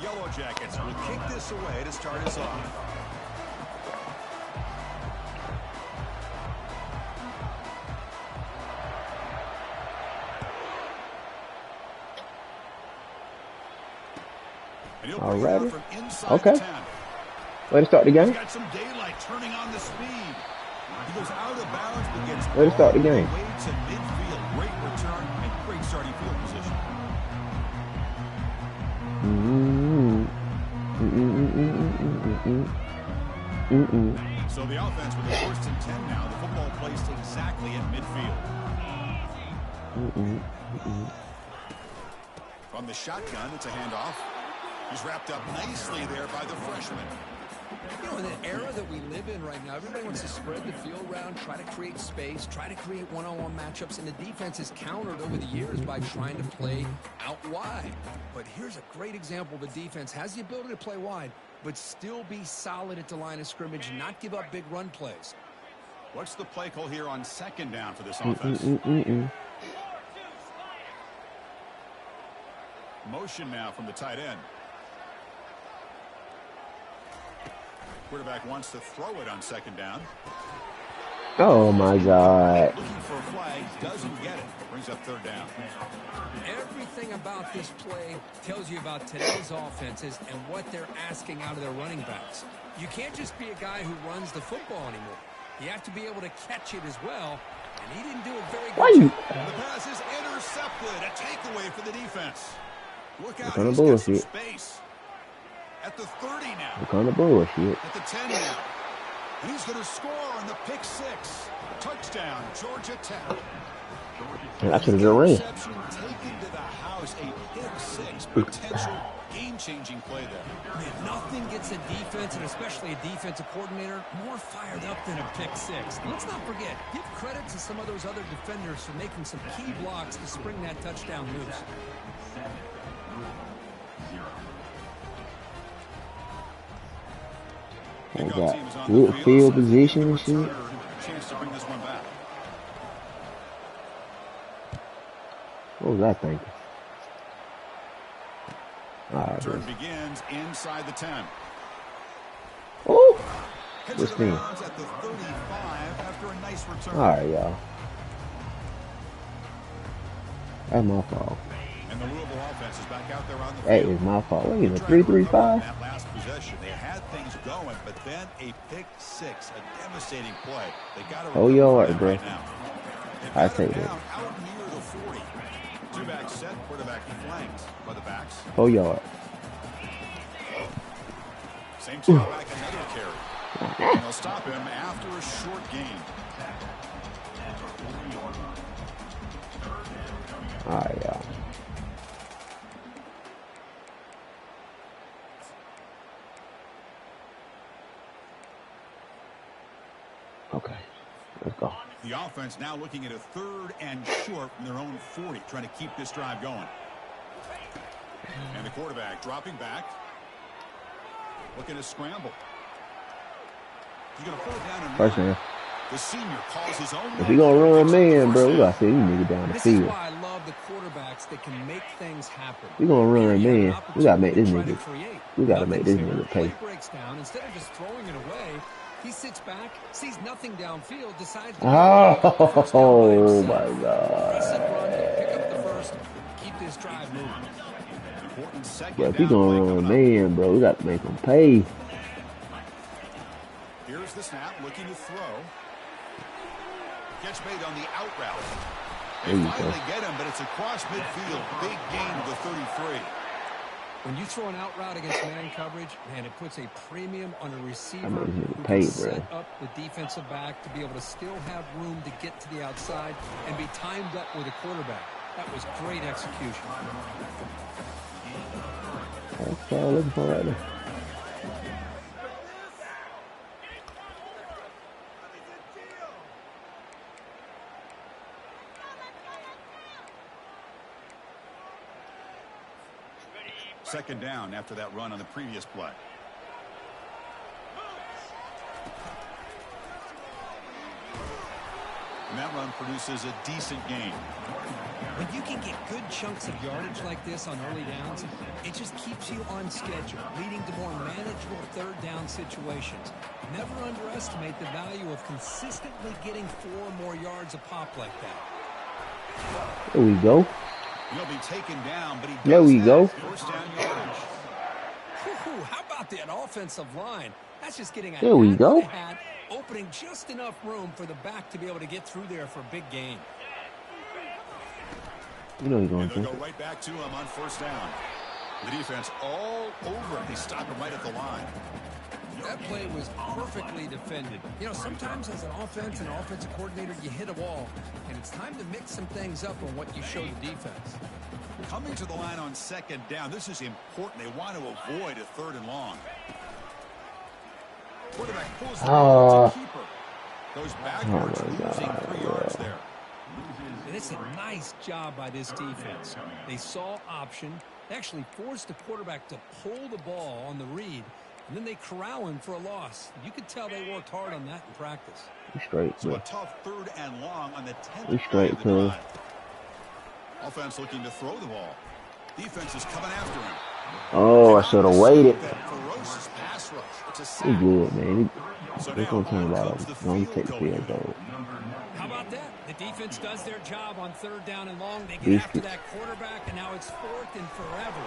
Yellow Jackets will kick this away to start us off. All right. Okay. Way to start the game. Got some daylight turning on the speed. He goes out of bounds but gets way to start the game. Way to midfield. Great return and great starting field position. So the offense with the 1st and 10 now. The football placed exactly at midfield. From the shotgun, it's a handoff. He's wrapped up nicely there by the freshman. You know, in the era that we live in right now, everybody wants to spread the field around, try to create space, try to create one-on-one matchups, and the defense has countered over the years by trying to play out wide. But here's a great example. The defense has the ability to play wide, but still be solid at the line of scrimmage and not give up big run plays. What's the play call here on 2nd down for this offense? Motion now from the tight end. Quarterback wants to throw it on 2nd down. Oh, my God. Looking for a flag, doesn't get it. Brings up 3rd down. Everything about this play tells you about today's offenses and what they're asking out of their running backs. You can't just be a guy who runs the football anymore. You have to be able to catch it as well, and he didn't do a very good job. The pass is intercepted. A takeaway for the defense. Look out, kind of he's got some bullshit. space. At the 30 now. What kind of bullshit? At the 10 now. And he's going to score on the pick 6. Touchdown, Georgia Tech. That's a good ring. Taken to the house, a pick 6. Potential game-changing play there. Man, nothing gets a defense, and especially a defensive coordinator, more fired up than a pick 6. Let's not forget, give credit to some of those other defenders for making some key blocks to spring that touchdown loose. They got good field position and shit. Chance to bring this one back. What was I thinking? All right, Turn begins inside the 10. Oh, what's me? At the 35 after a nice return. All right, y'all. That's my fault. And the Louisville offense is back out there on the That field. is my fault. What are you, 3-3-5? That last possession, they had things going, but then a pick 6, a devastating play. They got to yard, bro. right now. I take that. Out near the 40. Two-back set, quarterback flanked by the backs. 4 yard. Same two-back, another carry. And they'll stop him after a short gain. All right, y'all. Okay, let's go. The offense now looking at a 3rd and short from their own 40, trying to keep this drive going. And the quarterback dropping back, looking to scramble. He's going to pull it down and First run. man. The senior calls his own. If we gonna run a man, bro, we gotta see these niggas down the This field. is why I love the quarterbacks that can make things happen. We gonna run a man. We gotta make this Try to nigga. create. We gotta make this Nothing's there. nigga pay. Play breaks down. Instead of just throwing it away, he sits back, sees nothing downfield, decides to Oh my Aggressive God. run, pick up the first, keep this drive moving. Important second But if we down gonna play run a coming up. man, bro, we gotta make him pay. Here's the snap, looking to throw. Catch made on the out route. They There you finally go. get him, but it's across midfield. Big gain to the 33. When you throw an out route against man coverage, man, it puts a premium on a receiver made this nigga who pay, can bro. set up the defensive back to be able to still have room to get to the outside and be timed up with a quarterback. That was great execution. That's what I'm looking for right there. Second down after that run on the previous play. And that run produces a decent gain. When you can get good chunks of yardage like this on early downs, it just keeps you on schedule, leading to more manageable third down situations. Never underestimate the value of consistently getting 4 or more yards a pop like that. There we go. He'll be taken down, but he There we go. First down yardage. How about that offensive line? That's just getting a there we go. hat, opening just enough room for the back to be able to get through there for a big gain. You know he's going They'll to. go right back to him on first down. The defense all over him. They stop him right at the line. That play was perfectly defended. You know, sometimes as an offense and offensive coordinator, you hit a wall, and it's time to mix some things up on what you show the defense. Coming to the line on second down, this is important. They want to avoid a 3rd and long. Quarterback pulls the ball to keeper. Goes backwards, losing 3 yards there. And it's a nice job by this defense. They saw option, actually forced the quarterback to pull the ball on the read, and then they corral him for a loss. You could tell they worked hard on that in practice. He's straight, So bro. a tough 3rd and long on the 10th He's play straight, of the too. drive. Offense looking to throw the ball. Defense is coming after him. Oh, I should have waited. That ferocious pass rush. It's a He's sack. good, man. So They're now going to turn on it out. comes the Don't field take the goal. field goal. How about that? The defense does their job on 3rd down and long. They get These after kids. that quarterback, and now it's 4th and forever.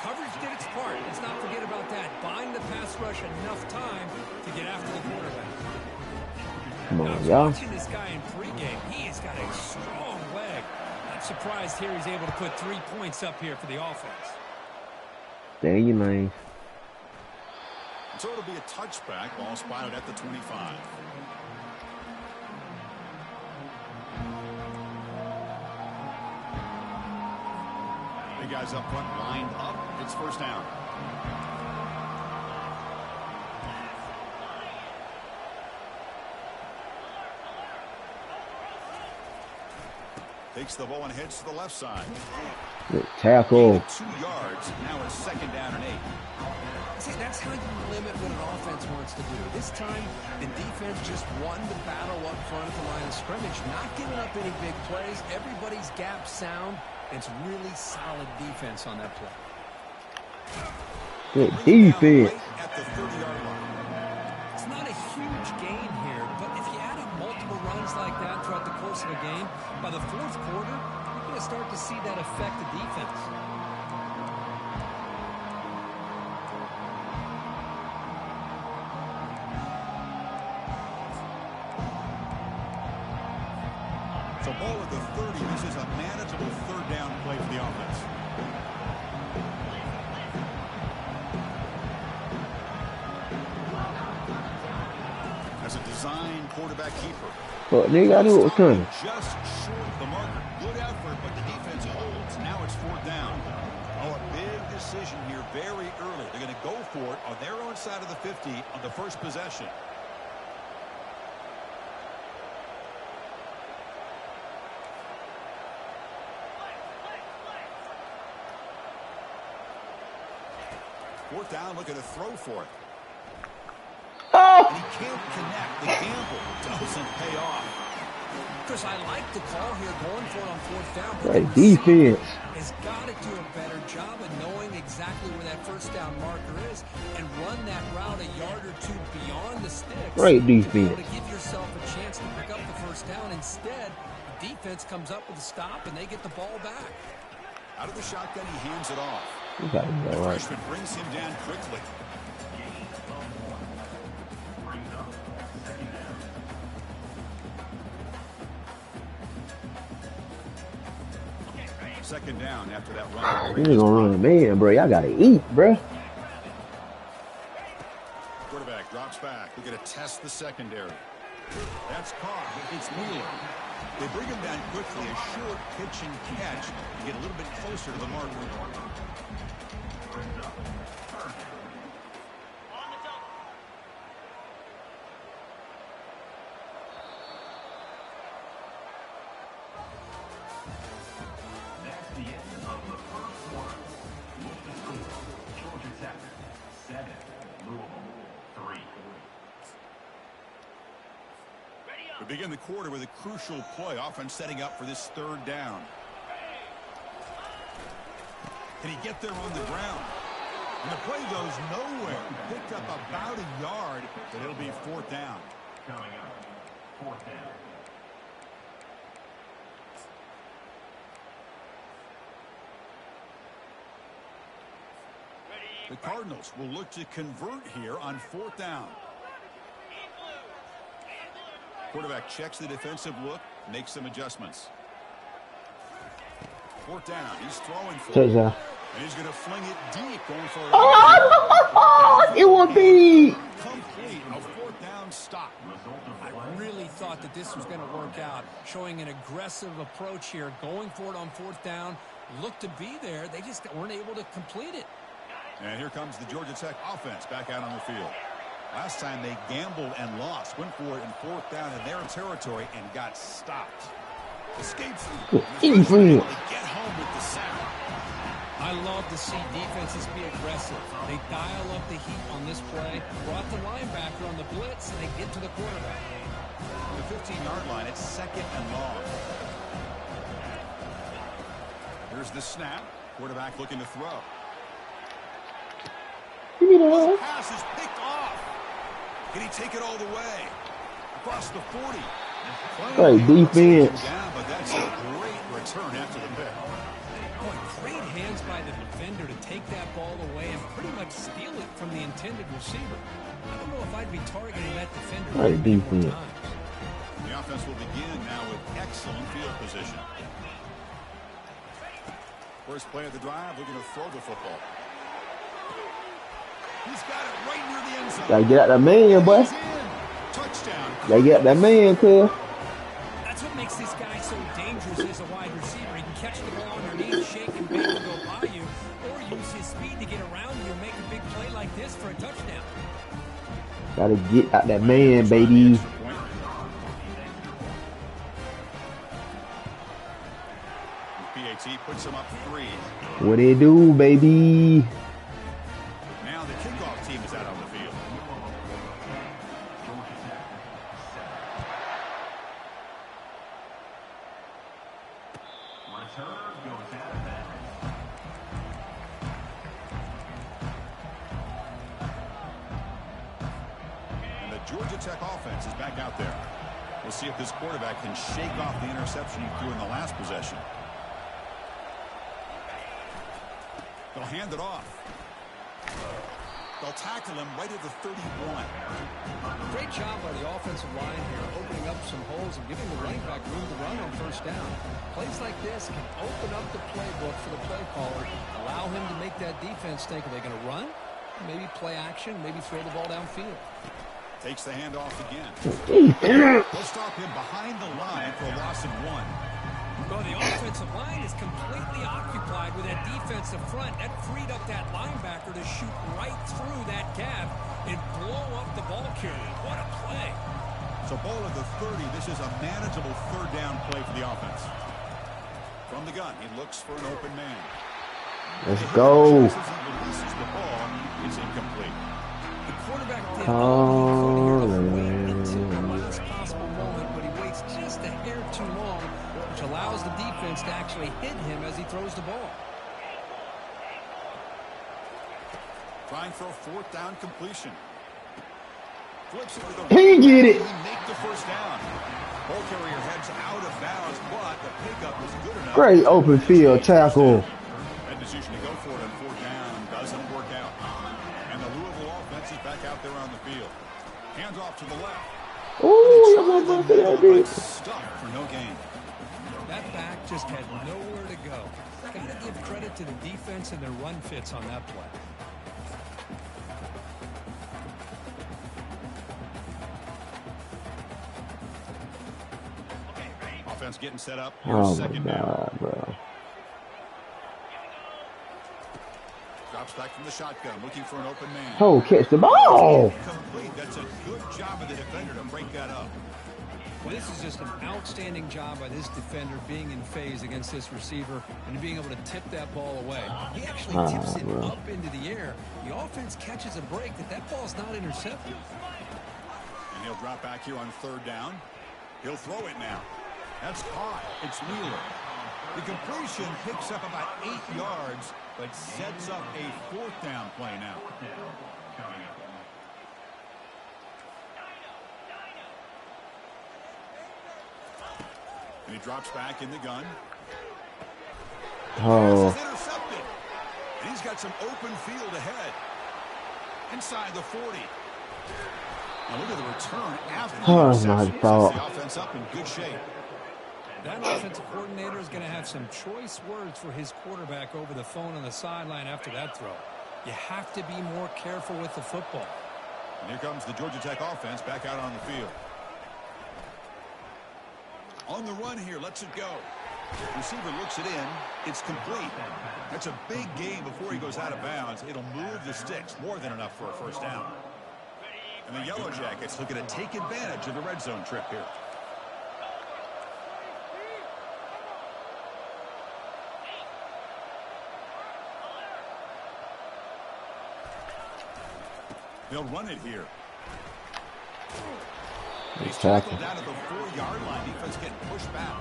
Coverage did its part. Let's not forget about that. Buying the pass rush enough time to get after the quarterback. Come Now, I on, was y'all. watching this guy in pregame. He has got a strong leg. Not surprised here he's able to put 3 points up here for the offense. Stay in your lane. So it'll be a touchback. Ball spotted at the 25. The guys up front lined up. It's first down. Takes the ball and heads to the left side. Good tackle. 2 yards. Now it's 2nd down and 8. See, that's how you limit what an offense wants to do. This time, the defense just won the battle up front at the line of scrimmage, not giving up any big plays. Everybody's gap sound. It's really solid defense on that play. Good defense. Right at the 30-yard line. It's not a huge gain here, but if you add up multiple runs like that throughout the course of a game, by the 4th quarter, you're going to start to see that affect the defense. So ball at the 30. This is a manageable 3rd down play for the offense. As a design quarterback keeper. But nigga, I knew it was coming. Just short of the marker. Good effort, but the defense holds. Now it's 4th down. Oh, a big decision here very early. They're going to go for it on their own side of the 50 on the first possession. Fourth down, looking to throw for it. Oh! And he can't connect. The gamble doesn't pay off. Chris, I like the call here, going for it on 4th down. But Great the receiver defense. has got to do a better job of knowing exactly where that first down marker is and run that route a yard or 2 beyond the sticks. Great To be able defense. to give yourself a chance to pick up the first down. Instead, the defense comes up with a stop and they get the ball back. Out of the shotgun, he hands it off. You got it The all right. freshman brings him down quickly. Second down after that run. You ain't gonna run a man, bro. Y'all gotta eat, bro. Quarterback drops back. We're going to test the secondary. That's caught. It's Wheeler. They bring him down quickly. A short pitch and catch to get a little bit closer to the marker. Begin the quarter with a crucial play. Offense setting up for this third down. Can he get there on the ground? And the play goes nowhere. Picked up about a yard, but it'll be fourth down. Coming up, fourth down. The Cardinals will look to convert here on fourth down. Quarterback checks the defensive look, makes some adjustments. Fourth down, he's throwing for it. And he's going to fling it deep, going for it. It will be complete. A fourth down stop. I really thought that this was going to work out, showing an aggressive approach here, going for it on fourth down. Looked to be there. They just weren't able to complete it. And here comes the Georgia Tech offense back out on the field. Last time they gambled and lost. Went for it in fourth down in their territory and got stopped. Escapes. Get home with the sack. I love to see defenses be aggressive. They dial up the heat on this play. Brought the linebacker on the blitz, and they get to the quarterback. On the 15-yard line, it's second and long. Here's the snap. Quarterback looking to throw. The pass is picked off. Can he take it all the way? Across the 40. Great defense. Down, but that's a great return after the pick. Boy, great hands by the defender to take that ball away and pretty much steal it from the intended receiver. I don't know if I'd be targeting that defender. Great defense. The offense will begin now with excellent field position. First play of the drive, looking to throw the football. He's got it right near the end zone. Gotta get out that man, boy. Touchdown. Gotta get out that man, cuz. That's what makes this guy so dangerous as a wide receiver. He can catch the ball underneath, shake and bake and go by you, or use his speed to get around you and make a big play like this for a touchdown. Gotta get out that man, baby. PAT puts him up 3. What they do, baby? Now the kickoff team is out on the field. And the Georgia Tech offense is back out there. We'll see if this quarterback can shake off the interception he threw in the last possession. They'll hand it off. They'll tackle him right at the 31. Great job by the offensive line here, opening up some holes and giving the running back room to run on first down. Plays like this can open up the playbook for the play caller, allow him to make that defense think, are they going to run? Maybe play action, maybe throw the ball downfield. Takes the handoff again. They'll stop him behind the line for a loss of 1. Well, the offensive line is completely occupied with that defensive front. That freed up that linebacker to shoot right through that gap and blow up the ball carrier. What a play. So ball at the 30. This is a manageable third down play for the offense. From the gun, he looks for an open man. Let's go. As he releases the ball, it's incomplete. The quarterback did all he could here to wait until the last possible moment, but he waits just a hair too long, which allows the defense to actually hit him as he throws the ball. Trying for a fourth down completion. Flips it to the He get it. He make the first down. Ball carrier heads out of bounds, but the pickup is good enough. Great open field tackle. That decision to go for it on fourth down doesn't work out. And the Louisville offense is back out there on the field. Hands off to the left. Ooh, Stuck for no gain. That back just had nowhere to go. Got to give credit to the defense and their run fits on that play. Offense getting set up. Oh my Second God, down. bro. Drops back from the shotgun, looking for an open man. Oh, catch the ball. Complete. That's a good job of the defender to break that up. Well, this is just an outstanding job by this defender being in phase against this receiver and being able to tip that ball away. He actually tips it up into the air. The offense catches a break that ball's not intercepted. And he'll drop back here on third down. He'll throw it now. That's caught. It's Wheeler. The completion picks up about 8 yards, but sets up a 4th down play now. And he drops back in the gun. Oh. Pass is intercepted. And he's got some open field ahead. Inside the 40. Now look at the return after the interception. Sets the offense up in good shape. That offensive coordinator is going to have some choice words for his quarterback over the phone on the sideline after that throw. You have to be more careful with the football. And here comes the Georgia Tech offense back out on the field. On the run here, lets it go. Receiver looks it in. It's complete. That's a big gain before he goes out of bounds. It'll move the sticks, more than enough for a 1st down. And the Yellow Jackets looking to take advantage of the red zone trip here. They'll run it here. He's tackled down at the 4-yard line. Defense getting pushed back.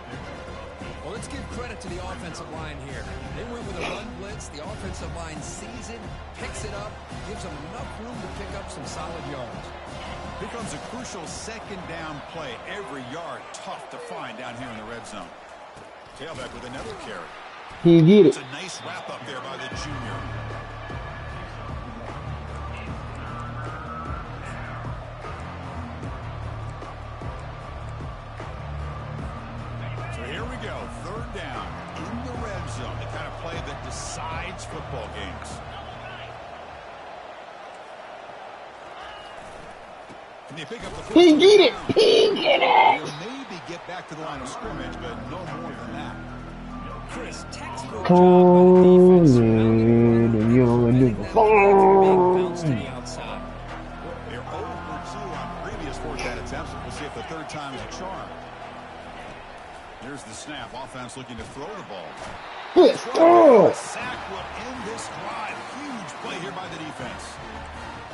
Well, let's give credit to the offensive line here. They went with a run blitz. The offensive line sees it, picks it up, gives them enough room to pick up some solid yards. Here comes a crucial 2nd down play. Every yard tough to find down here in the red zone. Tailback with another carry. He get it. It's a nice wrap up there by the junior. Go. 3rd down in the red zone. The kind of play that decides football games. Can they pick up the first? He get it. He get it. They'll maybe get back to the line of scrimmage, but no more than that. Chris, textbook Oh, job man. You're a new bounce to the outside. They're 0 for 2 on previous 4th down attempts. We'll see if the 3rd time is a charm. Here's the snap. Offense looking to throw the ball. Sack will end this drive. Huge play here by the defense.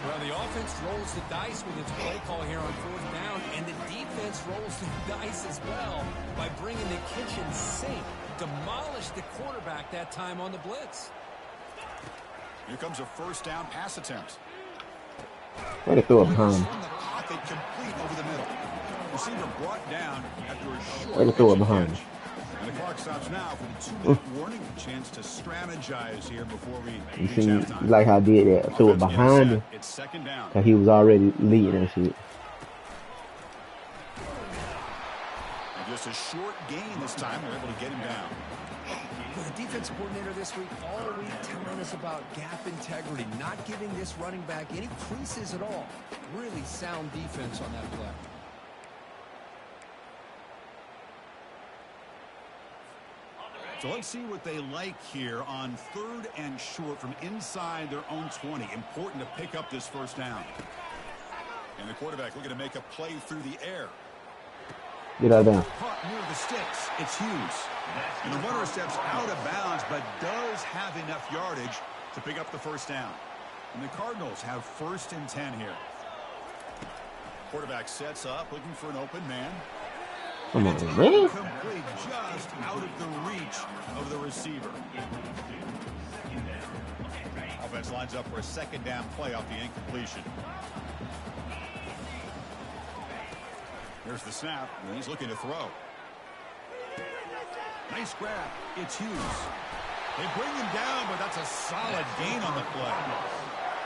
Well, the offense rolls the dice with its play call here on 4th down, and the defense rolls the dice as well by bringing the kitchen sink. Demolished the quarterback that time on the blitz. Here comes a 1st down pass attempt. Way to throw it behind. From the pocket, complete over the middle. Receiver brought down after a short. Way to throw it behind. And the clock stops now for the 2-minute warning. A chance to strategize here before we You reach see, halftime. like how I did that. Threw it behind him. It's 2nd down. Cause he was already leading that shit. And just a short gain this time. They're able to get him down. Well, the defensive coordinator this week all week telling us about gap integrity, not giving this running back any creases at all. Really sound defense on that play. So let's see what they like here on 3rd and short from inside their own 20. Important to pick up this 1st down. And the quarterback looking to make a play through the air. Get out of there. Caught near the sticks. It's Hughes. And the runner steps out of bounds, but does have enough yardage to pick up the 1st down. And the Cardinals have 1st and 10 here. Quarterback sets up, looking for an open man. Come on, man. Complete, just out of the reach of the receiver. Offense lines up for a 2nd down play off the incompletion. Here's the snap, and he's looking to throw. Nice grab. It's Hughes. They bring him down, but that's a solid gain on the play.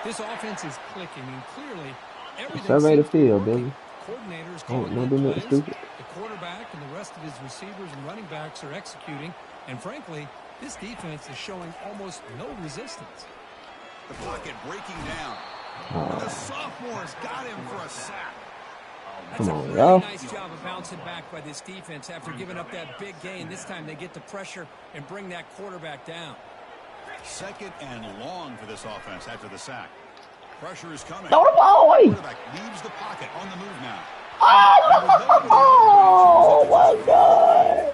This offense is clicking, and clearly everything. Survey the field, baby. Coordinators Oh, calling no, good do plays. nothing stupid. The quarterback and the rest of his receivers and running backs are executing, and frankly, this defense is showing almost no resistance. The pocket breaking down. And the sophomore's got him for a sack. That's Come a on, really y'all. nice job of bouncing back by this defense after giving up that big gain. This time they get the pressure and bring that quarterback down. 2nd and long for this offense after the sack. Pressure is coming. Throw the ball away. Quarterback leaves the pocket on the move now. Oh my God.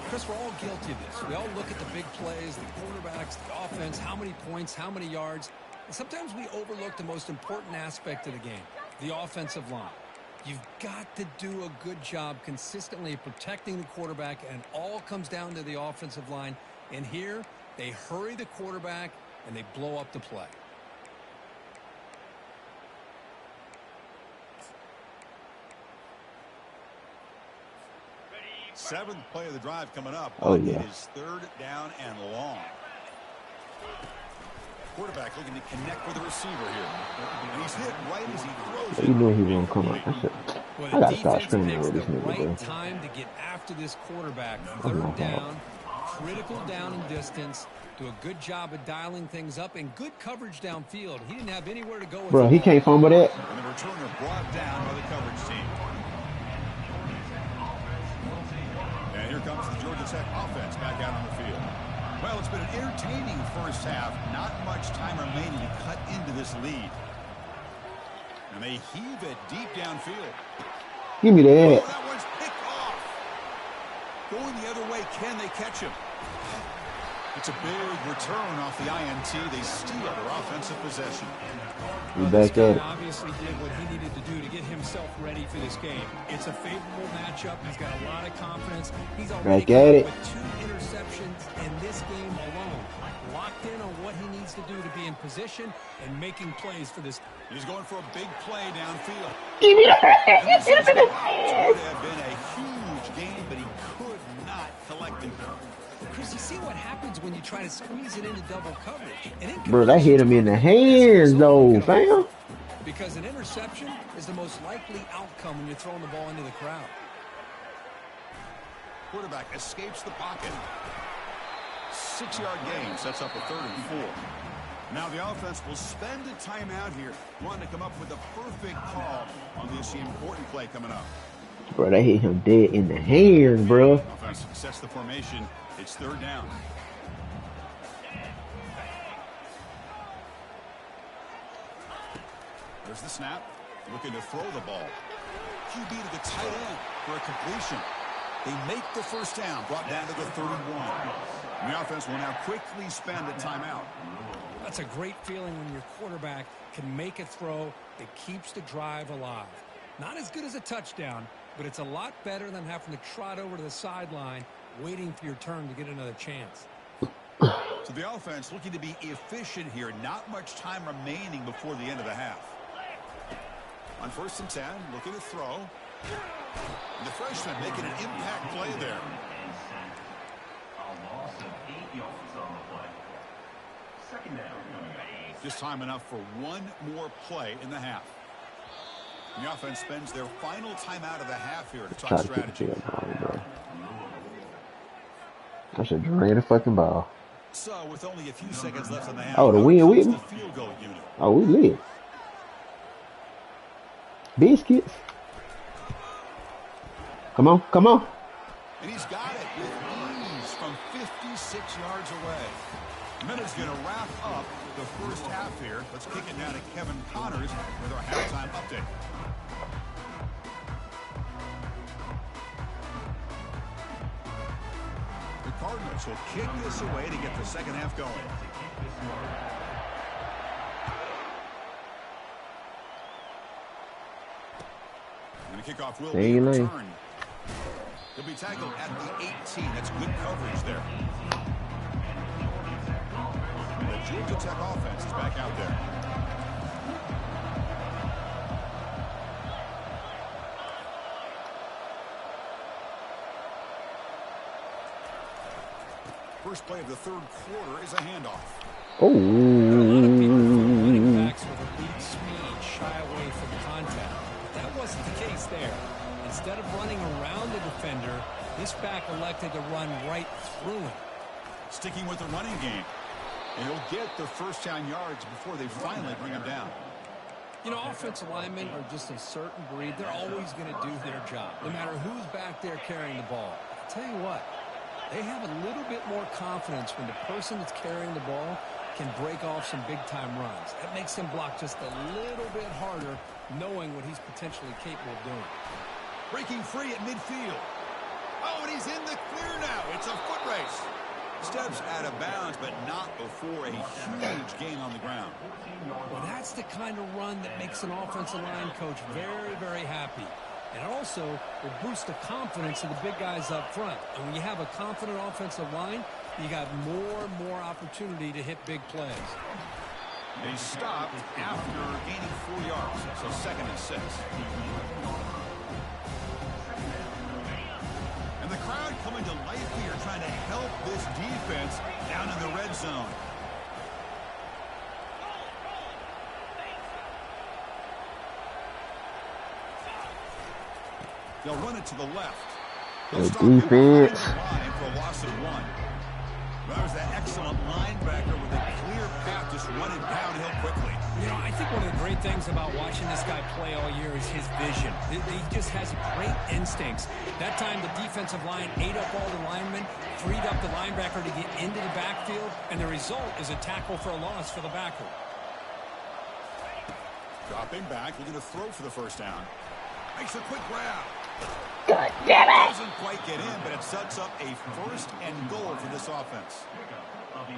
Chris, we're all guilty of this. We all look at the big plays, the quarterbacks, the offense, how many points, how many yards. And sometimes we overlook the most important aspect of the game, the offensive line. You've got to do a good job consistently protecting the quarterback, and it all comes down to the offensive line. And here, they hurry the quarterback, and they blow up the play. Seventh play of the drive coming up. Oh, yeah. It is 3rd down and long. Quarterback looking to connect with the receiver here. And he's hit right as he throws it. You know he won't come out. I gotta stop screaming over this nigga, bro. Right time to get after this quarterback. 3rd down, critical down and distance. Do a good job of dialing things up and good coverage downfield. He didn't have anywhere to go with Bro, he can't fumble that. And the returner brought down by the coverage team. And here comes the Georgia Tech offense back out on the field. Well, it's been an entertaining first half. Not much time remaining to cut into this lead. And they heave it deep downfield. Give me that. Oh, that one's picked off. Going the other way, can they catch him? It's a big return off the INT. They steal their offensive possession. Well, this guy obviously did what he needed to do to get himself ready for this game. It's a favorable matchup. He's got a lot of confidence. He's already with 2 interceptions in this game alone. Locked in on what he needs to do to be in position and making plays for this. He's going for a big play downfield. Give me that. This would have been a huge game, but he could not collect it. Chris, you see what happens when you try to squeeze it into double coverage. Bro, that hit him in the hands, though, fam. Because an interception is the most likely outcome when you're throwing the ball into the crowd. Quarterback escapes the pocket. 6-yard gain sets up a 3rd and 4. Now the offense will spend a timeout here, wanting to come up with the perfect call on this important play coming up. Bro, that hit him dead in the hands, bro. Offense sets the formation. It's 3rd down. There's the snap. Looking to throw the ball. QB to the tight end for a completion. They make the first down, brought down to the 31. And the offense will now quickly spend a timeout. That's a great feeling when your quarterback can make a throw that keeps the drive alive. Not as good as a touchdown, but it's a lot better than having to trot over to the sideline waiting for your turn to get another chance. So the offense looking to be efficient here. Not much time remaining before the end of the half. On 1st and 10, looking to throw. And the freshman making an impact play there. Just time enough for one more play in the half. And the offense spends their final timeout of the half here to talk strategy. I should drain the fucking ball. So, with only a few seconds left in the half, oh, the win with me? The field goal unit. Oh, we lit. Biscuits. Come on, come on. And he's got it with ease from 56 yards away. Minutes going to wrap up the first half here. Let's kick it down to Kevin Connors with our halftime update. The Cardinals will kick this away to get the second half going. And the kickoff will be returned. He'll be tackled at the 18. That's good coverage there. And the Georgia Tech offense is back out there. First play of the 3rd quarter is a handoff. Oh. A lot of people are running backs with elite speed, shy away from contact. But that wasn't the case there. Instead of running around the defender, this back elected to run right through him. Sticking with the running game. And he'll get the first down yards before they finally bring him down. You know, offensive linemen are just a certain breed. They're always going to do their job, no matter who's back there carrying the ball. I'll tell you what, they have a little bit more confidence when the person that's carrying the ball can break off some big-time runs. That makes them block just a little bit harder, knowing what he's potentially capable of doing. Breaking free at midfield. Oh, and he's in the clear now. It's a foot race. Steps out of bounds, but not before a huge gain on the ground. Well, that's the kind of run that makes an offensive line coach very, very happy. And also will boost the confidence of the big guys up front. And when you have a confident offensive line, you got more and more opportunity to hit big plays. They stopped after gaining 4 yards, so 2nd and 6. And the crowd coming to life here, trying to help this defense down in the red zone. They'll run it to the left. They'll stop defense. For a loss of 1. That was that excellent linebacker with a clear path, just running downhill quickly. You know, I think one of the great things about watching this guy play all year is his vision. He just has great instincts. That time the defensive line ate up all the linemen, freed up the linebacker to get into the backfield, and the result is a tackle for a loss for the backer. Dropping back, looking to throw for the first down. Makes a quick grab. God damn it! Doesn't quite get in, but it sets up a 1st and goal for this offense.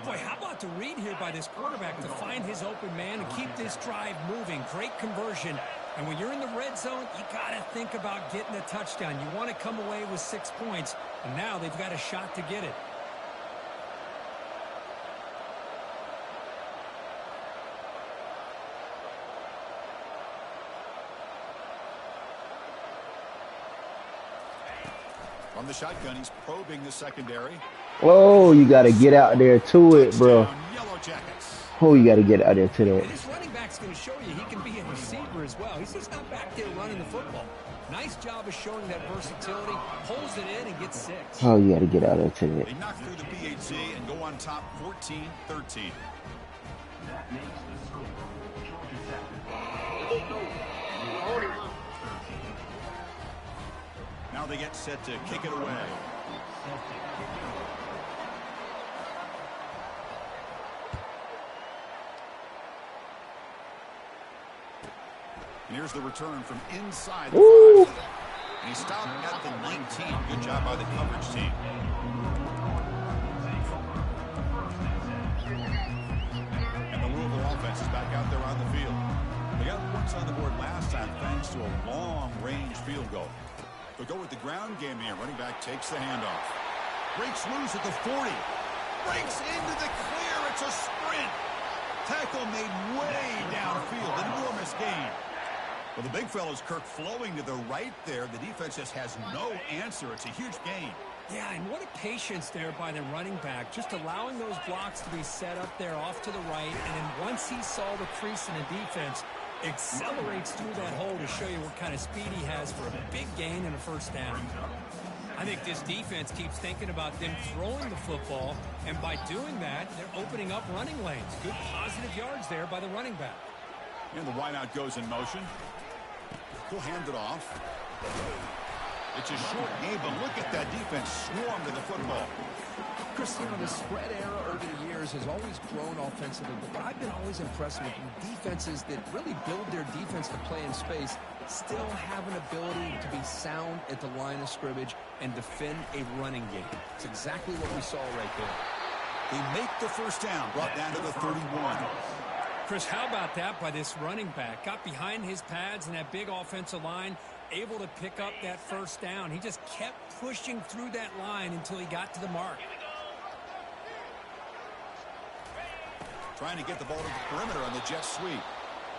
Boy, how about the read here by this quarterback to find his open man and keep this drive moving. Great conversion. And when you're in the red zone, you got to think about getting a touchdown. You want to come away with 6 points, and now they've got a shot to get it. From the shotgun, he's probing the secondary. Oh, you got to get out there to it, bro. Yellow Jackets. Oh, you got to get out there to that. This running back's going to show you he can be a receiver as well. He's just not back there running the football. Nice job of showing that versatility. Pulls it in and gets 6. Oh, you got to get out there to that. They knock through the PAT and go on top 14-13. Now they get set to kick it away. And here's the return from inside the 5. And he stopped at the 19. Good job by the coverage team. And the Louisville offense is back out there on the field. They got points on the board last time thanks to a long-range field goal. They'll go with the ground game here. Running back takes the handoff. Breaks loose at the 40. Breaks into the clear. It's a sprint. Tackle made way downfield. Enormous gain. Well, the big fellow's Kirk flowing to the right there. The defense just has no answer. It's a huge gain. Yeah, and what a patience there by the running back. Just allowing those blocks to be set up there off to the right. And then once he saw the crease in the defense, accelerates through that hole to show you what kind of speed he has for a big gain and a 1st down. I think this defense keeps thinking about them throwing the football, and by doing that, they're opening up running lanes. Good positive yards there by the running back. And the wideout goes in motion. He'll hand it off. It's a short game, but look at that defense swarm to the football. Chris, you know, the spread era over the years has always grown offensively, but I've been always impressed with defenses that really build their defense to play in space, still have an ability to be sound at the line of scrimmage and defend a running game. It's exactly what we saw right there. They make the 1st down, brought down to the 31. Chris, how about that by this running back? Got behind his pads and that big offensive line, able to pick up that 1st down. He just kept pushing through that line until he got to the mark. Trying to get the ball to the perimeter on the jet sweep.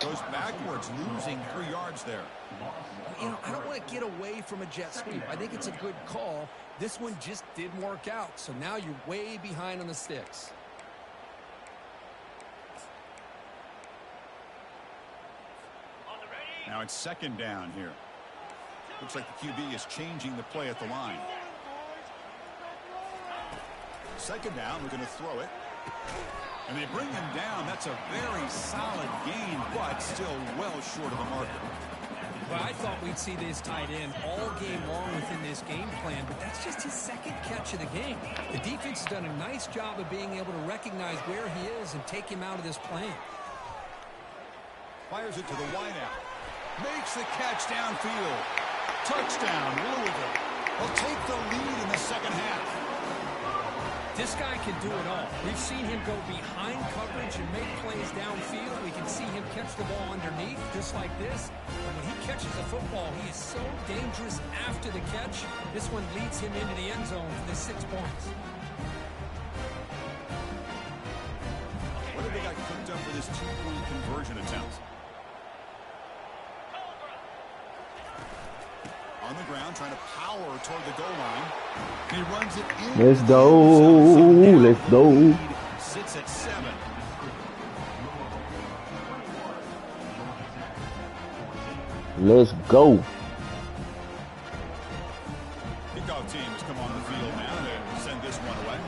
Goes backwards, losing 3 yards there. You know, I don't want to get away from a jet sweep. I think it's a good call. This one just didn't work out, so now you're way behind on the sticks. Now it's 2nd down here. Looks like the QB is changing the play at the line. 2nd down, we're going to throw it. And they bring him down. That's a very solid gain, but still well short of the marker. Well, I thought we'd see this tight end all game long within this game plan, but that's just his 2nd catch of the game. The defense has done a nice job of being able to recognize where he is and take him out of this plan. Fires it to the wideout. Makes the catch downfield. Touchdown, Louisville. Will take the lead in the 2nd half. This guy can do it all. We've seen him go behind coverage and make plays downfield. We can see him catch the ball underneath, just like this. And when he catches a football, he is so dangerous after the catch. This one leads him into the end zone for the 6 points. What have they got cooked up for this 2-point conversion attempt? On the ground, trying to power toward the goal line. And he runs it in. Let's go. Let's go. Sits at 7. Let's go. Kickoff team has come on the field now to send this one away.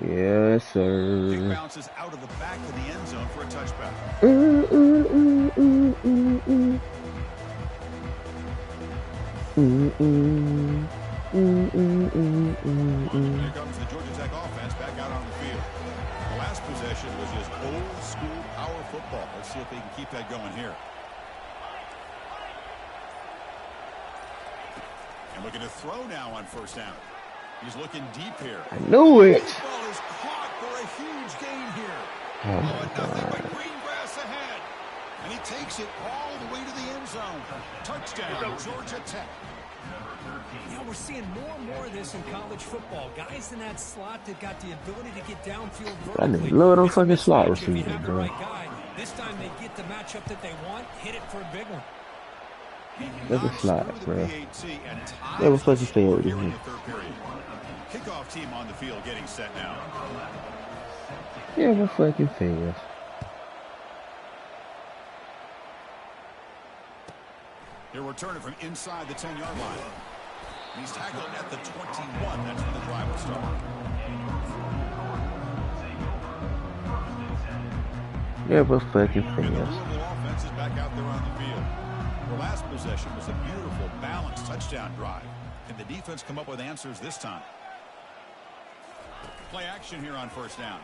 Yes, sir. Kick bounces out of the back of the end zone for a touchback. Here comes the Georgia Tech offense back out on the field. The last possession was just old school power football. Let's see if they can keep that going here. And looking to throw now on first down. He's looking deep here. I knew it. The ball is caught for a huge gain here. Oh, my Nothing God. but green grass ahead. And he takes it all the way to the end zone. Touchdown, Georgia Tech. You know, we're seeing more and more of this in college football. Guys in that slot that got the ability to get downfield I vertically. love them fucking It's a slot mismatch if you receivers, have the bro. right guy. This time they get the matchup that they want, hit it for a big one. That's a slot, bro. Never Never fucking failed with here in him. the third period. Kickoff team on the field getting set now. Yeah, we're fucking fast. They're returning from inside the 10-yard line. And he's tackled at the 21. That's when the drive will start. Yeah, we're fucking And the fast. Louisville offense is back out there on the field. The last possession was a beautiful, balanced touchdown drive. Can the defense come up with answers this time? Play action here on first down.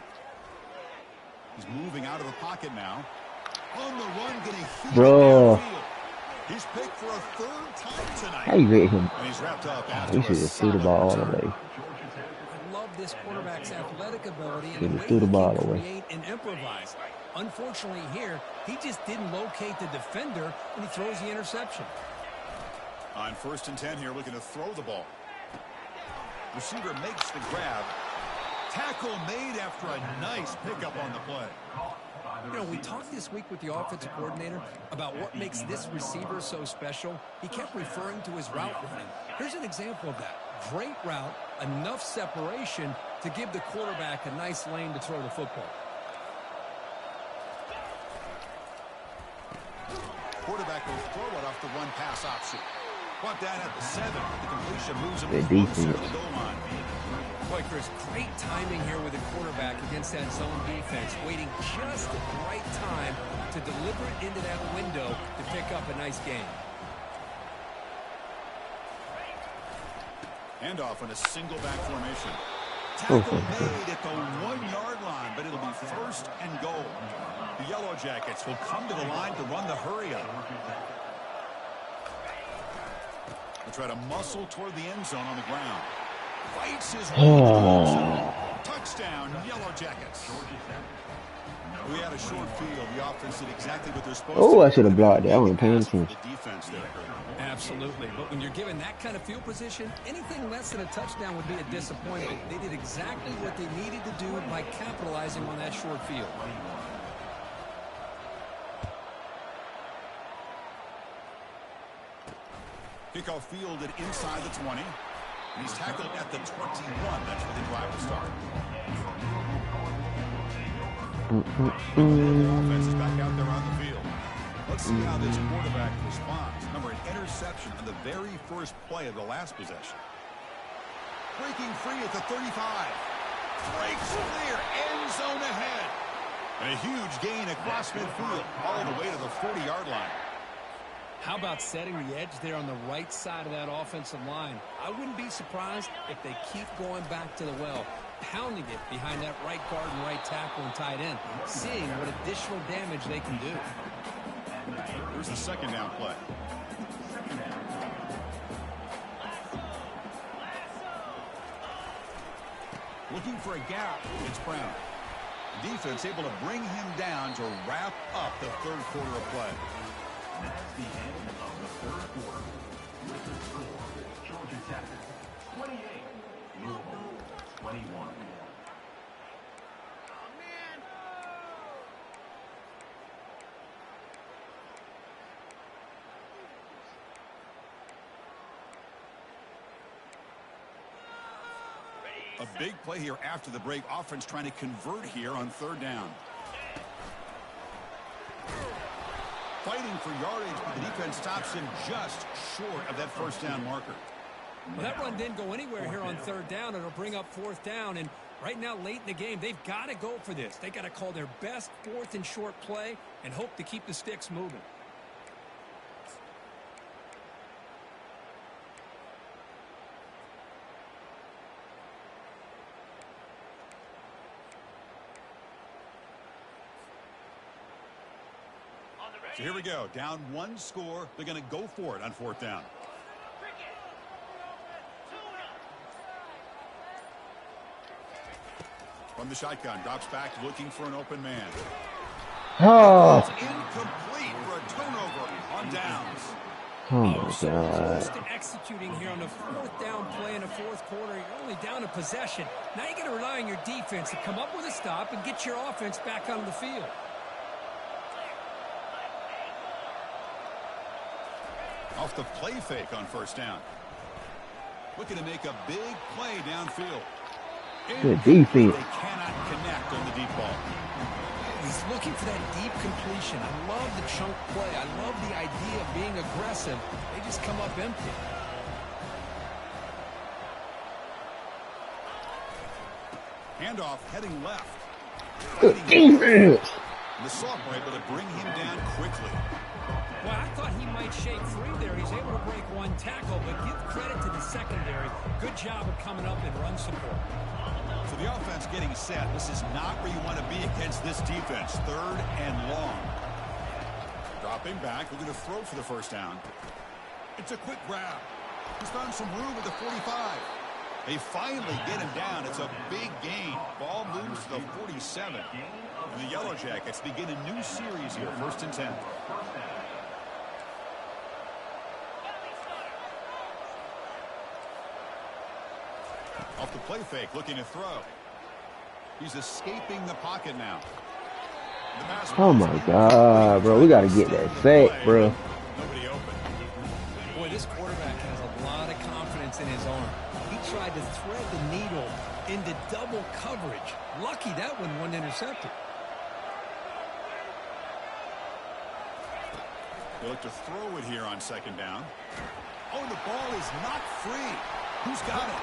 He's moving out of the pocket now. On the run, getting heated Bro. downfield. He's picked for a third time tonight. How you get him? And he's wrapped up He after should a have threw the solid ball all the return. way. I love this quarterback's athletic ability and Should've the way threw the he ball can away. create and improvise. Unfortunately here, he just didn't locate the defender and he throws the interception. On first and 10 here, looking to throw the ball. Receiver makes the grab. Tackle made after a nice pickup on the play. You know, we talked this week with the offensive coordinator about what makes this receiver so special. He kept referring to his route running. Here's an example of that. Great route, enough separation to give the quarterback a nice lane to throw the football. Quarterback will throw it off the run pass option. Brought down at the 7. The completion moves him The closer defense. to the goal line. Boy, Chris, great timing here with the quarterback against that zone defense, waiting just at the right time to deliver it into that window to pick up a nice gain. Handoff in a single back formation. Tackle made at the 1-yard line, but it'll be first and goal. The Yellow Jackets will come to the line to run the hurry-up. They'll try to muscle toward the end zone on the ground. Fights his way to the end zone. Touchdown, Yellow Jackets. We had a short field. The offense did exactly what they're supposed to. Oh, I should have blocked that. I wasn't paying The attention. defense there. Absolutely. But when you're given that kind of field position, anything less than a touchdown would be a disappointment. They did exactly what they needed to do by capitalizing on that short field. Kickoff fielded inside the 20. And he's tackled at the 21. That's where the drive will start. The offense is back out there on the field. Let's see how this quarterback responds. Remember, an interception on the very first play of the last possession. Breaking free at the 35. Breaks clear. End zone ahead. And a huge gain across midfield. All the way to the 40-yard line. How about setting the edge there on the right side of that offensive line? I wouldn't be surprised if they keep going back to the well, pounding it behind that right guard and right tackle and tight end, seeing what additional damage they can do. Here's the second down play. Looking for a gap. It's Brown. The defense able to bring him down to wrap up the third quarter of play. That's the end of the third quarter. With the score, Georgia Tech 28, Louisville 21. A big play here after the break. Offense trying to convert here on third down. Fighting for yardage, but the defense stops him just short of that first down marker. Well, that run didn't go anywhere here on third down. It'll bring up fourth down, and right now late in the game, they've got to go for this. They got to call their best fourth and short play and hope to keep the sticks moving. So here we go. Down one score. They're going to go for it on fourth down. From the shotgun, drops back, looking for an open man. Oh. It's incomplete for a turnover on downs. Oh my So God. close to executing here on the fourth down play in the fourth quarter. You're only down a possession. Now you got to rely on your defense to come up with a stop and get your offense back on the field. Off the play fake on first down. Looking to make a big play downfield. Good defense. They cannot connect on the deep ball. He's looking for that deep completion. I love the chunk play. I love the idea of being aggressive. They just come up empty. Handoff heading left. Good defense. The sophomore able to bring him down quickly. Well, I thought he might shake free there. He's able to break one tackle, but give credit to the secondary. Good job of coming up and run support. So the offense getting set. This is not where you want to be against this defense. Third and long. Dropping back. We're going to throw for the first down. It's a quick grab. He's found some room with the 45. They finally get him down. It's a big gain. Ball moves to the 47. And the Yellow Jackets begin a new series here. 1st and 10. Off the play fake, looking to throw. He's escaping the pocket now. Oh my God, bro. We got to get that sack, bro. Nobody open. Boy, this quarterback has a lot of confidence in his arm. He tried to thread the needle into double coverage. Lucky that one wasn't intercepted. They look to throw it here on second down. Oh, the ball is not free. Who's got it?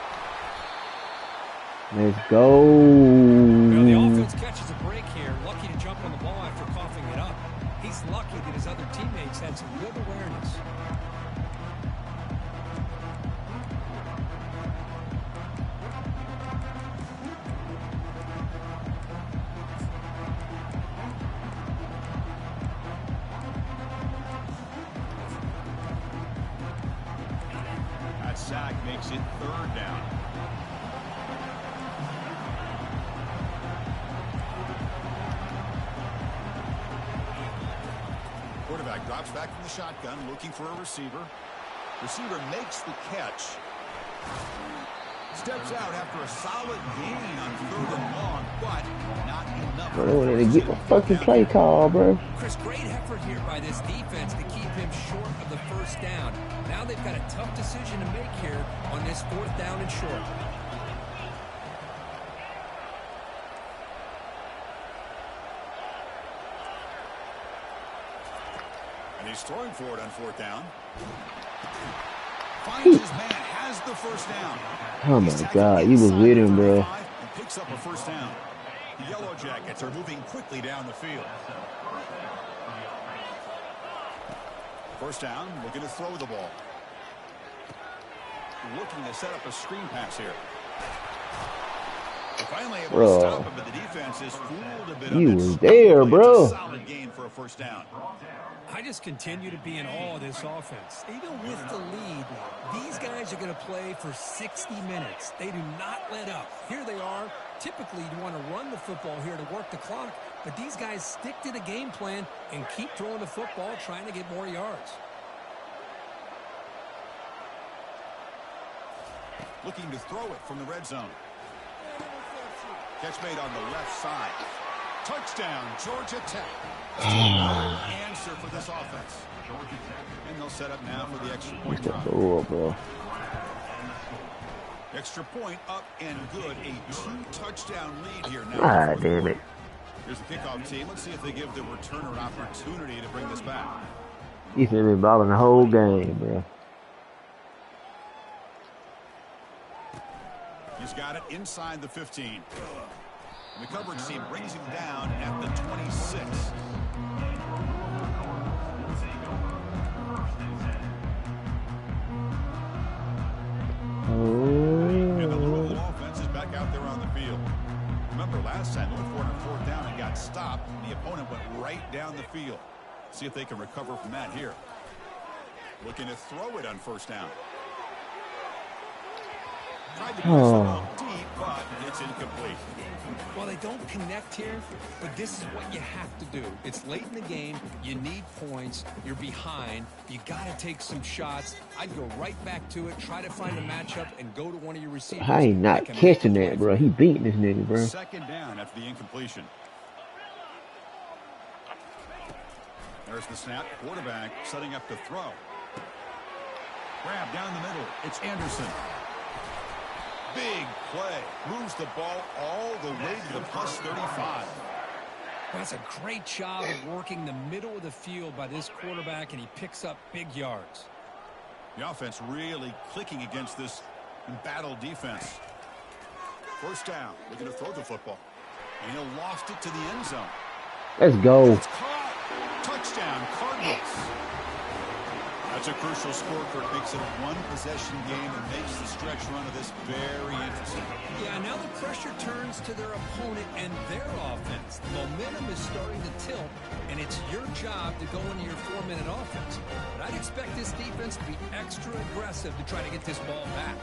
Let's go. Well, the offense catches a break here. Lucky to jump on the ball after coughing it up. He's lucky that his other teammates had some good awareness. That sack makes it third down. Quarterback drops back from the shotgun, looking for a receiver. Receiver makes the catch. Steps out after a solid gain on third and long, but not enough. Bro, they wanted to get the fucking play call, bro. Chris, great effort here by this defense to keep him short of the first down. Now they've got a tough decision to make here on this fourth down and short. And he's throwing for it on fourth down. Finds his man, has the first down. Oh my God, you was with him, bro. And picks up a first down. The Yellow Jackets are moving quickly down the field. First down, looking to throw the ball. Looking to set up a screen pass here. They're finally able to stop him, but the defense is fooled a bit. You was there, bro. Solid gain for a first down. I just continue to be in awe of this offense. Even with the lead, these guys are going to play for 60 minutes. They do not let up. Here they are, Typically, you want to run the football here to work the clock, but these guys stick to the game plan and keep throwing the football, trying to get more yards. Looking to throw it from the red zone. Catch made on the left side. Touchdown, Georgia Tech. No answer for this offense. And they'll set up now for the extra point drive. Bro. Extra point up and good. A 2-touchdown lead here now. Ah, damn it. Here's the kickoff team. Let's see if they give the returner an opportunity to bring this back. He's been balling the whole game, bro. He's got it inside the 15. And the coverage team brings him down at the 26. And the Louisville offense is back out there on the field. Remember, last time they went for it on 4th down and got stopped. And the opponent went right down the field. See if they can recover from that here. Looking to throw it on 1st down. Tried to put this one deep, but it's incomplete. Well, they don't connect here, but this is what you have to do. It's late in the game. You need points. You're behind. You got to take some shots. I'd go right back to it, try to find a matchup, and go to one of your receivers. I ain't not catching that, bro. He beating this nigga, bro. 2nd down after the incompletion. There's the snap. Quarterback setting up to throw. Grab down the middle. It's Anderson. Big play. Moves the ball all the way to the plus 35. That's a great job of working the middle of the field by this quarterback, and he picks up big yards. The offense really clicking against this embattled defense. 1st down. Looking to throw the football. And he'll loft it to the end zone. Let's go. It's caught. Touchdown, Cardinals. That's a crucial score, Kurt. Makes it a 1-possession game and makes the stretch run of this very interesting. Yeah, now the pressure turns to their opponent and their offense. The momentum is starting to tilt, and it's your job to go into your 4-minute offense. But I'd expect this defense to be extra aggressive to try to get this ball back.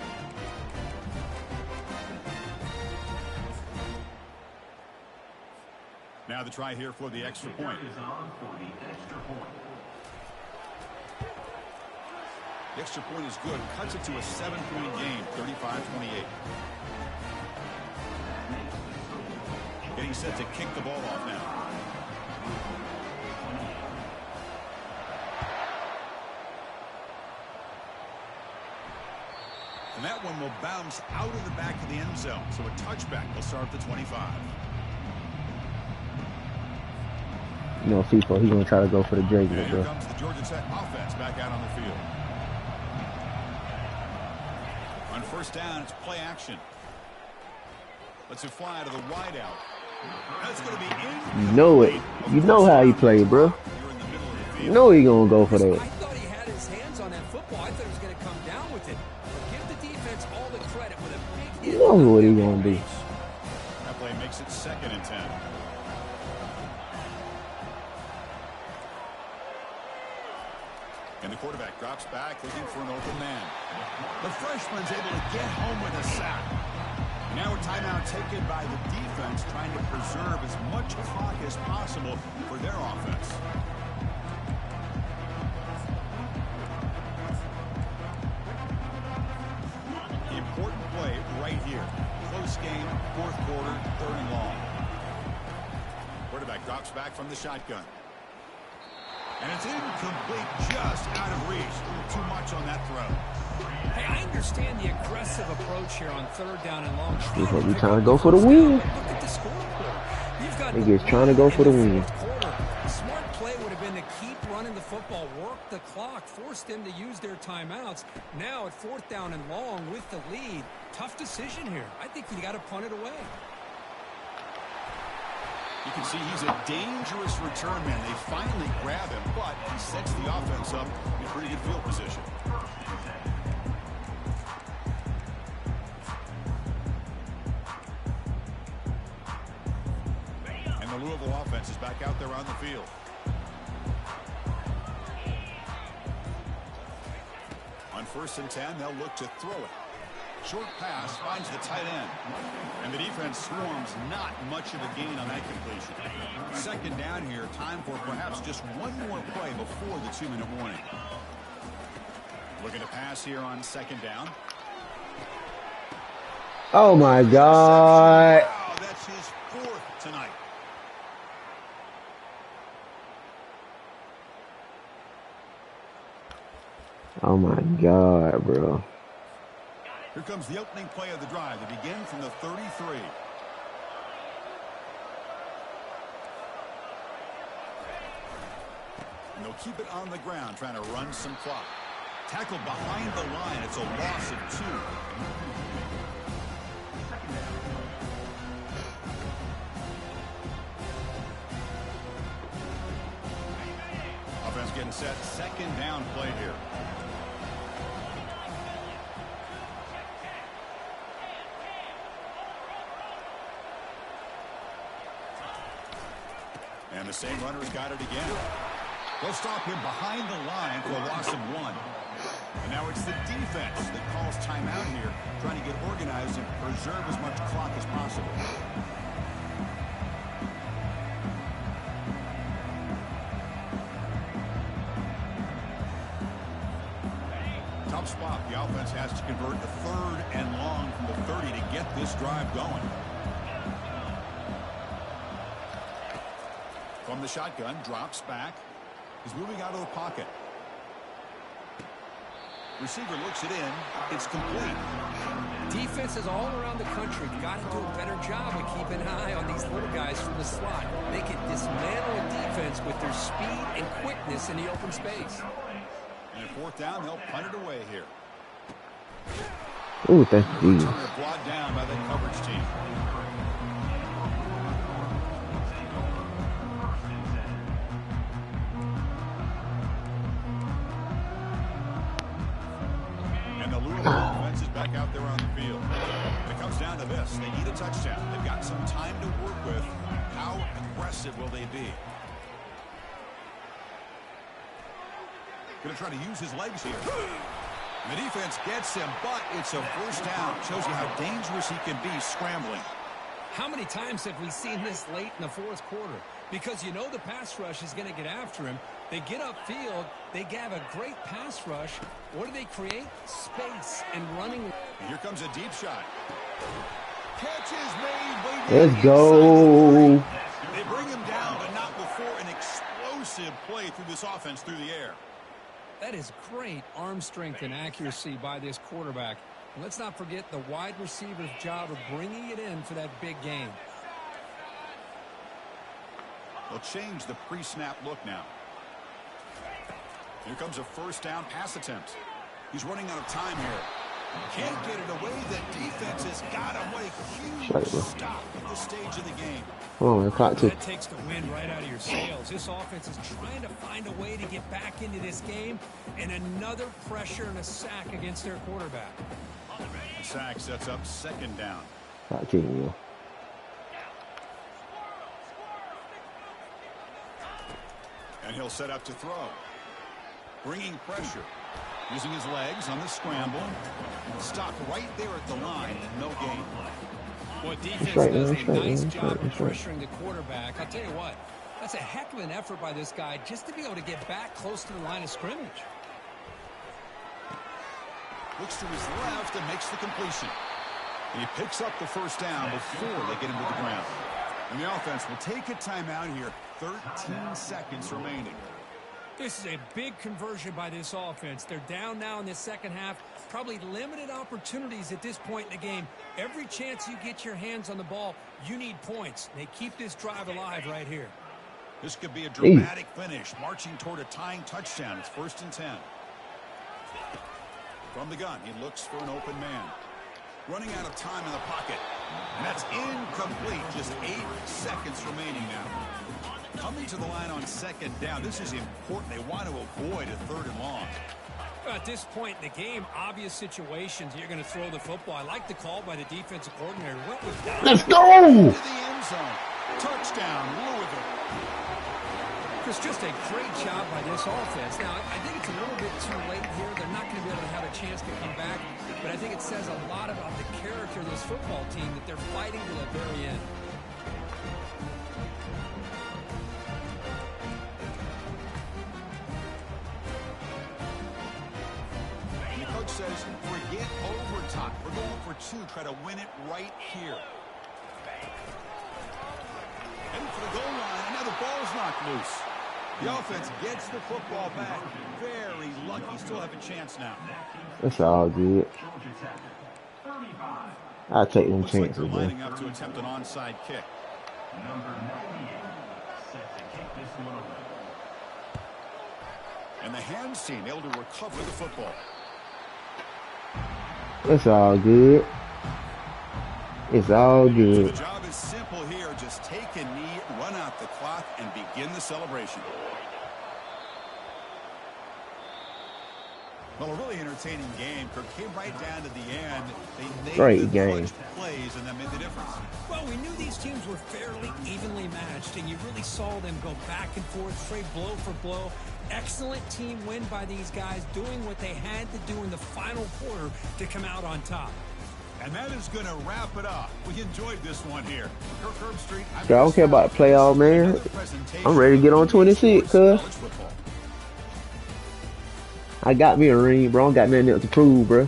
Now the try here for the extra point. The extra point is good. Cuts it to a 7-point game, 35-28. Getting set to kick the ball off now. And that one will bounce out of the back of the end zone. So a touchback will start at the 25. You know, FIFA, he's going to try to go for the Drake, and bro. Here comes the Georgia Tech offense back out on the field. On 1st down, it's play action. Lets it fly to the wideout. That's going to be incomplete. You know it. You know how he played, bro. You know he going to go for that. I thought he had his hands on that football. I thought he was going to come down with it. But give the defense all the credit with a big hit. You know what he going to do. That play makes it 2nd and 10. And the quarterback drops back, looking for an open man. The freshman's able to get home with a sack. Now a timeout taken by the defense, trying to preserve as much clock as possible for their offense. Important play right here. Close game, 4th quarter, 3rd and long. Quarterback drops back from the shotgun. And it's incomplete, just out of reach. Too much on that throw. Hey, I understand the aggressive approach here on 3rd down and long. He's trying to go for the win. Look at the scoreboard. You've got Nigga's trying to go for the win. The smart play would have been to keep running the football, work the clock, force them to use their timeouts. Now at 4th down and long with the lead. Tough decision here. I think you got to punt it away. You can see he's a dangerous return man. They finally grab him, but he sets the offense up in pretty good field position. And the Louisville offense is back out there on the field. On 1st and 10, they'll look to throw it. Short pass finds the tight end. And the defense swarms not much of a gain on that completion. Second down here, time for perhaps just one more play before the 2-minute warning. Looking to pass here on second down. Oh my God. Wow, that's his 4th tonight. Oh my God, bro. Here comes the opening play of the drive. They begin from the 33. And they'll keep it on the ground, trying to run some clock. Tackled behind the line. It's a loss of 2. Offense getting set. Second down play here. And the same runner's got it again. They'll stop him behind the line for a loss of 1. And now it's the defense that calls timeout here, trying to get organized and preserve as much clock as possible. Tough spot. The offense has to convert a 3rd and long from the 30 to get this drive going. From the shotgun, drops back. He's moving out of the pocket. Receiver looks it in. It's complete. Defenses all around the country got to do a better job of keeping an eye on these little guys from the slot. They can dismantle a defense with their speed and quickness in the open space. And at 4th down, they'll punt it away here. Ooh, thank you. They're brought down by the coverage team. Offense is back out there on the field. And it comes down to this. They need a touchdown. They've got some time to work with. How aggressive will they be? Going to try to use his legs here. The defense gets him, but it's a first down. Shows you how dangerous he can be scrambling. How many times have we seen this late in the 4th quarter? Because you know the pass rush is going to get after him. They get upfield. They have a great pass rush. What do they create? Space and running. And here comes a deep shot. Catch is made. Let's go. They bring him down, but not before an explosive play through this offense through the air. That is great arm strength and accuracy by this quarterback. And let's not forget the wide receiver's job of bringing it in for that big game. They'll change the pre-snap look now. Here comes a first down pass attempt. He's running out of time here. Can't get it away. The defense has got him. What a huge stop at this stage of the game. Oh, I caught it. That takes the wind right out of your sails. This offense is trying to find a way to get back into this game, and another pressure and a sack against their quarterback. The sack sets up second down. Caught you. And he'll set up to throw. Bringing pressure. Using his legs on the scramble. Stop right there at the line. No gain. Well, defense does a nice job of pressuring the quarterback. I'll tell you what, that's a heck of an effort by this guy just to be able to get back close to the line of scrimmage. Looks to his left and makes the completion. And he picks up the first down before they get him to the ground. And the offense will take a timeout here. 13 seconds remaining. This is a big conversion by this offense. They're down now in the second half. Probably limited opportunities at this point in the game. Every chance you get your hands on the ball, you need points. They keep this drive alive right here. This could be a dramatic finish, marching toward a tying touchdown. It's 1st and 10. From the gun, he looks for an open man. Running out of time in the pocket. And that's incomplete. Just 8 seconds remaining now. Coming to the line on second down. This is important. They want to avoid a 3rd and long. At this point in the game, obvious situations, you're going to throw the football. I like the call by the defensive coordinator. Let's go! Into the end zone. Touchdown, Louisville. Chris, just a great job by this offense. Now, I think it's a little bit too late here. They're not going to be able to have a chance to come back, but I think it says a lot about the character of this football team that they're fighting to the very end. And the coach says, forget overtime. We're going for 2. Try to win it right here. Heading for the goal line, and now the ball's knocked loose. The offense gets the football back. Very lucky. Still have a chance now. That's all good. I'll take them Looks like chances, they're man. lining up to attempt an onside kick. Number 98 set to kick this one away. And the hands team able to recover the football. It's all good. It's all So good. the job is simple here. Just take a knee, run out the clock, and begin the celebration. Well, a really entertaining game. Kirk came right down to the end. They Great made the game. clutch plays, and that made the difference. Well, we knew these teams were fairly evenly matched, and you really saw them go back and forth, trade blow for blow. Excellent team win by these guys, doing what they had to do in the final quarter to come out on top. And that is going to wrap it up. We enjoyed this one here. Kirk Herbstreit. I don't care about the playoff, man. I'm ready to get on 26, cuz. I got me a ring, bro. I don't got nothing else to prove, bro.